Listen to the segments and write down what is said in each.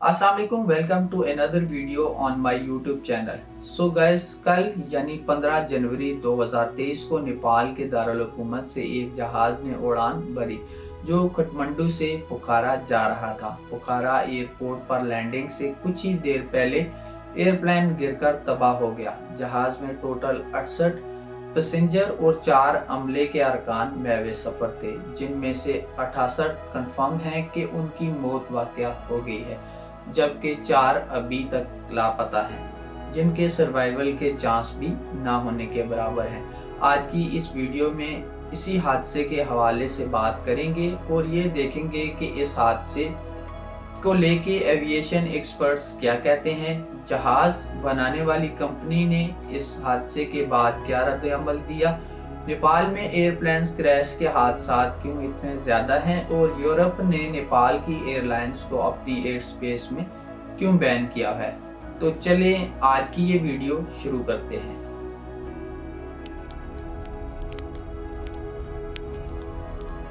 अस्सलाम वालेकुम, welcome to another video on my YouTube channel. So guys, कल यानी 15 जनवरी 2023 को नेपाल के दारुल हुकूमत से एक जहाज़ ने उड़ान भरी जो काठमांडू से पोखरा जा रहा था। पोखरा एयरपोर्ट पर लैंडिंग से कुछ ही देर पहले एयरप्लेन गिरकर तबाह हो गया। जहाज़ में टोटल 68 पैसेंजर और 4 अमले के अरकान महवे सफ़र थे, जिनमें से 68 कंफर्म हैं कि उनकी मौत वाक़या हो गई है, जबकि 4 अभी तक लापता हैं, जिनके सर्वाइवल के चांस भी ना होने के बराबर हैं। आज की इस वीडियो में इसी हादसे के हवाले से बात करेंगे और ये देखेंगे कि इस हादसे को लेके एविएशन एक्सपर्ट्स क्या कहते हैं, जहाज बनाने वाली कंपनी ने इस हादसे के बाद क्या रद्द-ए-अमल दिया, नेपाल में एयरप्लेन्स क्रैश के हादसात क्यों इतने ज़्यादा हैं और यूरोप ने नेपाल की एयरलाइंस को अपनी एयर स्पेस में क्यों बैन किया है। तो चलें आज की ये वीडियो शुरू करते हैं।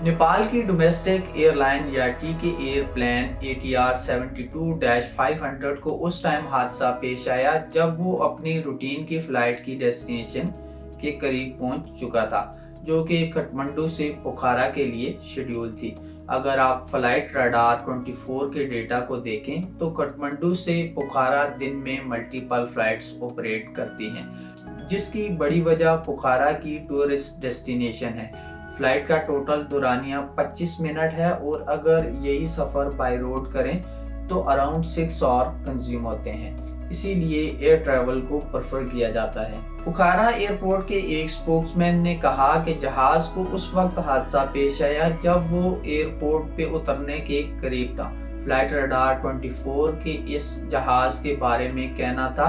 नेपाल की डोमेस्टिक एयरलाइन याटी के एयरप्लेन ATR 72-500 को उस टाइम हादसा पेश आया जब वो अपनी रूटीन की फ़्लाइट की डेस्टिनेशन के करीब पहुंच चुका था, जो कि काठमांडू से पोखरा के लिए शेड्यूल थी। अगर आप फ्लाइट रडार 24 के डेटा को देखें तो काठमांडू से पोखरा दिन में मल्टीपल फ्लाइट्स ऑपरेट करती हैं, जिसकी बड़ी वजह पोखरा की टूरिस्ट डेस्टिनेशन है। फ्लाइट का टोटल दुरानिया 25 मिनट है और अगर यही सफ़र बाय रोड करें तो अराउंड 6 आवर कंज्यूम होते हैं, इसीलिए एयर ट्रैवल को प्रेफर किया जाता है। पोखरा एयरपोर्ट के एक स्पोक्समैन ने कहा कि जहाज को उस वक्त हादसा पेश आया जब वो एयरपोर्ट पे उतरने के करीब था। फ्लाइट रडार 24 के इस जहाज के बारे में कहना था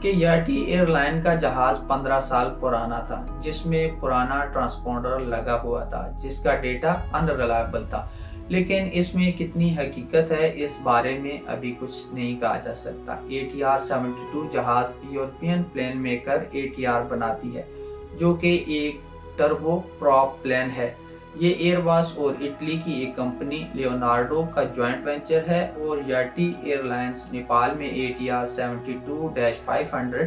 कि याटी एयरलाइन का जहाज 15 साल पुराना था, जिसमें पुराना ट्रांसपोंडर लगा हुआ था जिसका डेटा अनरिलायबल था, लेकिन इसमें कितनी हकीकत है इस बारे में अभी कुछ नहीं कहा जा सकता। ATR 72 जहाज यूरोपियन प्लेन मेकर ATR बनाती है, जो कि एक टर्बो प्रॉप प्लेन है। ये एयरबस और इटली की एक कंपनी लियोनार्डो का जॉइंट वेंचर है और याटी एयरलाइंस नेपाल में ATR 72-500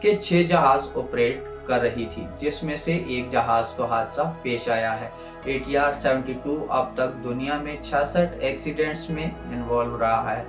के 6 जहाज ऑपरेट कर रही थी, जिसमें से एक जहाज को हादसा पेश आया है। ATR 72 अब तक दुनिया में 66 एक्सीडेंट्स में इन्वॉल्व रहा है,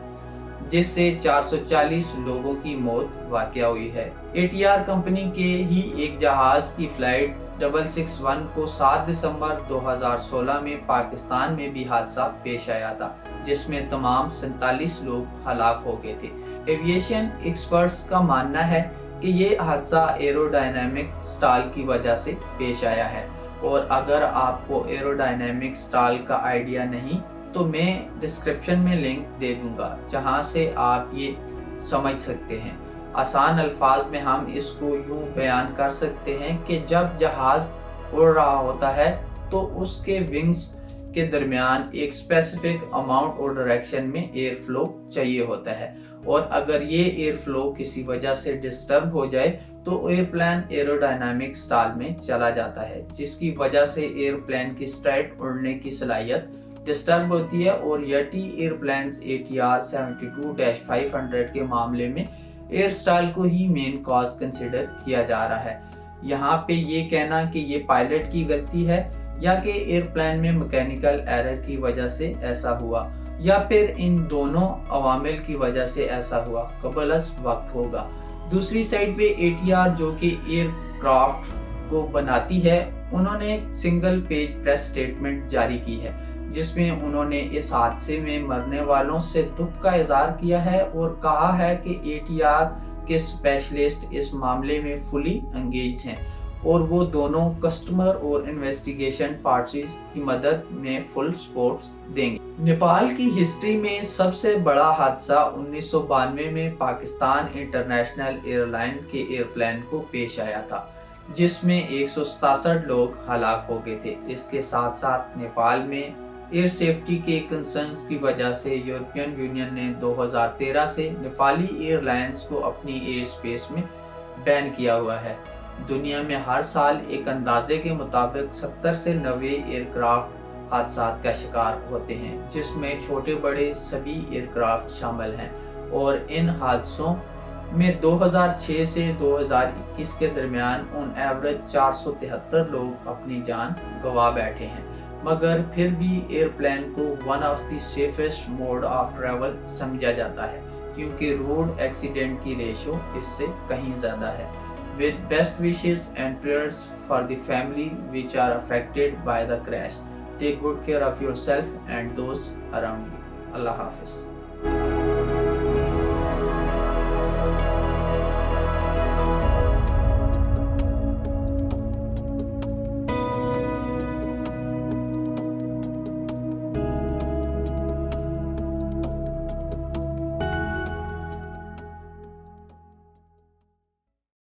जिससे 440 लोगों की मौत वाक़या हुई है। ATR कंपनी के ही एक जहाज की फ्लाइट 661 को 7 दिसंबर 2016 में पाकिस्तान में भी हादसा पेश आया था, जिसमें तमाम 47 लोग हलाक हो गए थे। एविएशन एक्सपर्ट्स का मानना है कि ये हादसा एरोडायनामिक स्टाल की वजह से पेश आया है, और अगर आपको एरोडायनामिक स्टाल का आइडिया नहीं तो मैं डिस्क्रिप्शन में लिंक दे दूंगा, जहां से आप ये समझ सकते हैं। आसान अल्फाज में हम इसको यूं बयान कर सकते हैं कि जब जहाज उड़ रहा होता है तो उसके विंग्स के दरमियान एक स्पेसिफिक अमाउंट और डायरेक्शन में एयर फ्लो चाहिए होता है, और अगर ये एयर फ्लो किसी वजह से डिस्टर्ब हो जाए तो एयरप्लेन एरोडायनामिक स्टाल में चला जाता है, जिसकी वजह से एयरप्लेन की स्ट्रेट उड़ने की सलाहियत डिस्टर्ब होती है। और याटी एयरप्लेन्स ATR 72-500 के मामले में एयर स्टाइल को ही मेन कॉज कंसिडर किया जा रहा है। यहाँ पे ये कहना कि ये पायलट की गलती है या कि एयरप्लेन में मैकेनिकल एरर की वजह से ऐसा हुआ, या फिर इन दोनों अवामिल की वजह से ऐसा हुआ, कबलस वक्त होगा। दूसरी साइड पे ATR जो कि एयरक्राफ्ट को बनाती है, उन्होंने सिंगल पेज प्रेस स्टेटमेंट जारी की है, जिसमें उन्होंने इस हादसे में मरने वालों से दुख का इजहार किया है और कहा है कि ATR के स्पेशलिस्ट इस मामले में फुली एंगेज्ड हैं और वो दोनों कस्टमर और इन्वेस्टिगेशन पार्टीज की मदद में फुल सपोर्ट देंगे। नेपाल की हिस्ट्री में सबसे बड़ा हादसा 1992 में पाकिस्तान इंटरनेशनल एयरलाइन के एयरप्लेन को पेश आया था, जिसमें 167 लोग हलाक हो गए थे। इसके साथ साथ नेपाल में एयर सेफ्टी के कंसर्न्स की वजह से यूरोपियन यूनियन ने 2013 से नेपाली एयरलाइंस को अपनी एयर स्पेस में बैन किया हुआ है। दुनिया में हर साल एक अंदाजे के मुताबिक 70 से 90 एयरक्राफ्ट हादसात का शिकार होते हैं, जिसमें छोटे बड़े सभी एयरक्राफ्ट शामिल हैं। और इन हादसों में 2006 से 2021 के दरमियान ऑन एवरेज 473 लोग अपनी जान गंवा बैठे हैं। मगर फिर भी एयरप्लेन को one of the safest mode of travel समझा जाता है, क्योंकि रोड एक्सीडेंट की रेशो इससे कहीं ज़्यादा है। With best wishes and prayers for the family which are affected by the crash. Take good care of yourself and those around you. Allah Hafiz.